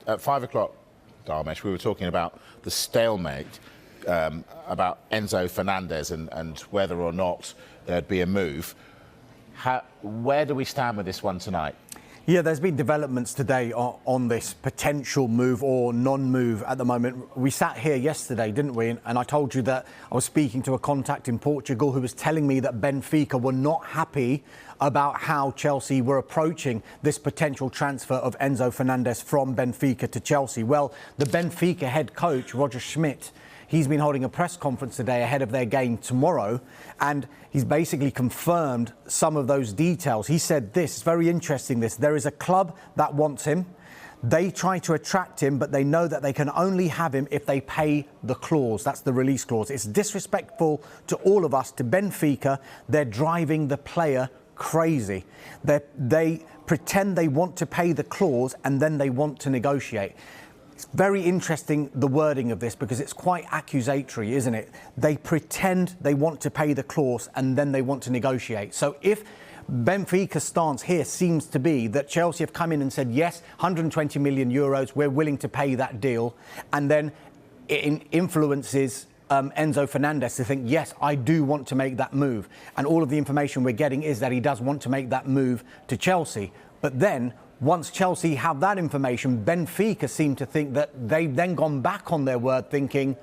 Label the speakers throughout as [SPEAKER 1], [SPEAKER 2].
[SPEAKER 1] at 5 o'clock, Dharmesh, we were talking about the stalemate, about Enzo Fernandez and whether or not there'd be a move. Where do we stand with this one tonight?
[SPEAKER 2] Yeah, there's been developments today on this potential move or non-move at the moment. We sat here yesterday, didn't we? And I told you that I was speaking to a contact in Portugal who was telling me that Benfica were not happy about how Chelsea were approaching this potential transfer of Enzo Fernandez from Benfica to Chelsea. Well, the Benfica head coach, Roger Schmidt, he's been holding a press conference today ahead of their game tomorrow, and he's basically confirmed some of those details. He said this, it's very interesting this, there is a club that wants him. They try to attract him, but they know that they can only have him if they pay the clause. That's the release clause. It's disrespectful to all of us, to Benfica. They're driving the player crazy. They pretend they want to pay the clause and then they want to negotiate. It's very interesting, the wording of this, because it's quite accusatory, isn't it? They pretend they want to pay the clause and then they want to negotiate. So if Benfica's stance here seems to be that Chelsea have come in and said, yes, 120 million euros, we're willing to pay that deal, and then it influences Enzo Fernandez to think, yes, I do want to make that move. And all of the information we're getting is that he does want to make that move to Chelsea. But then, once Chelsea have that information, Benfica seem to think that they've then gone back on their word, thinking,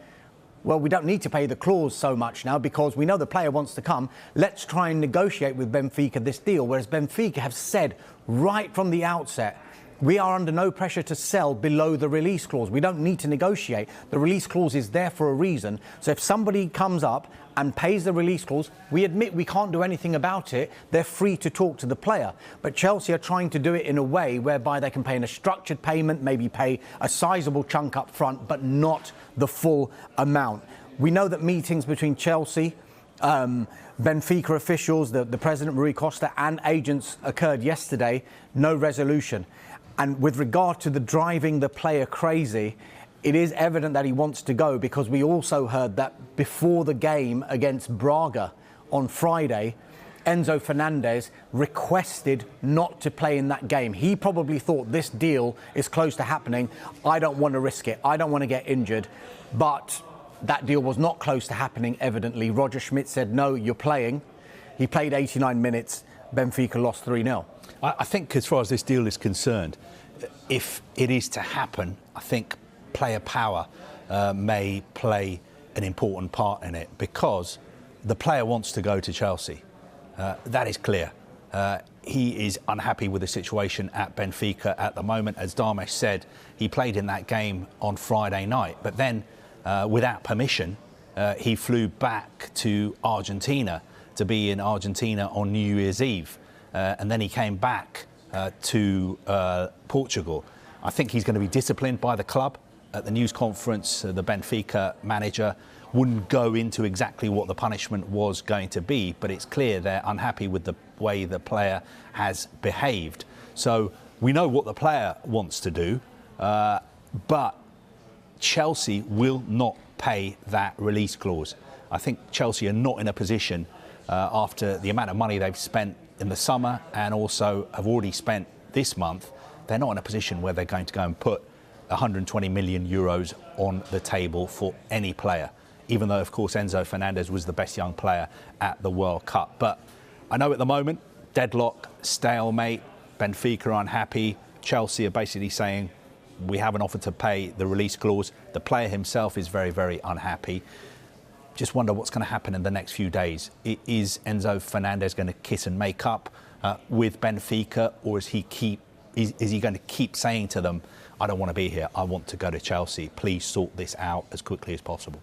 [SPEAKER 2] well, we don't need to pay the clause so much now because we know the player wants to come. Let's try and negotiate with Benfica this deal. Whereas Benfica have said right from the outset, we are under no pressure to sell below the release clause. We don't need to negotiate. The release clause is there for a reason. So if somebody comes up and pays the release clause, we admit we can't do anything about it. They're free to talk to the player. But Chelsea are trying to do it in a way whereby they can pay in a structured payment, maybe pay a sizable chunk up front, but not the full amount. We know that meetings between Chelsea, Benfica officials, the president, Rui Costa, and agents occurred yesterday. No resolution. And with regard to the driving the player crazy, it is evident that he wants to go, because we also heard that before the game against Braga on Friday, Enzo Fernandez requested not to play in that game. He probably thought this deal is close to happening. I don't want to risk it. I don't want to get injured. But that deal was not close to happening, evidently. Roger Schmidt said, no, you're playing. He played 89 minutes. Benfica lost 3-0.
[SPEAKER 3] I think as far as this deal is concerned, if it is to happen, I think player power may play an important part in it, because the player wants to go to Chelsea. That is clear. He is unhappy with the situation at Benfica at the moment. As Dharmesh said, he played in that game on Friday night, but then without permission, he flew back to Argentina to be in Argentina on New Year's Eve. And then he came back to Portugal. I think he's going to be disciplined by the club. At the news conference, the Benfica manager wouldn't go into exactly what the punishment was going to be, but it's clear they're unhappy with the way the player has behaved. So we know what the player wants to do, but Chelsea will not pay that release clause. I think Chelsea are not in a position, after the amount of money they've spent in the summer and also have already spent this month, they're not in a position where they're going to go and put 120 million euros on the table for any player, even though, of course, Enzo Fernandez was the best young player at the World Cup. But I know at the moment, deadlock, stalemate, Benfica are unhappy. Chelsea are basically saying, we haven't offered to pay the release clause. The player himself is very, very unhappy. Just wonder what's going to happen in the next few days. Is Enzo Fernandez going to kiss and make up with Benfica, or is he going to keep saying to them, I don't want to be here, I want to go to Chelsea, please sort this out as quickly as possible?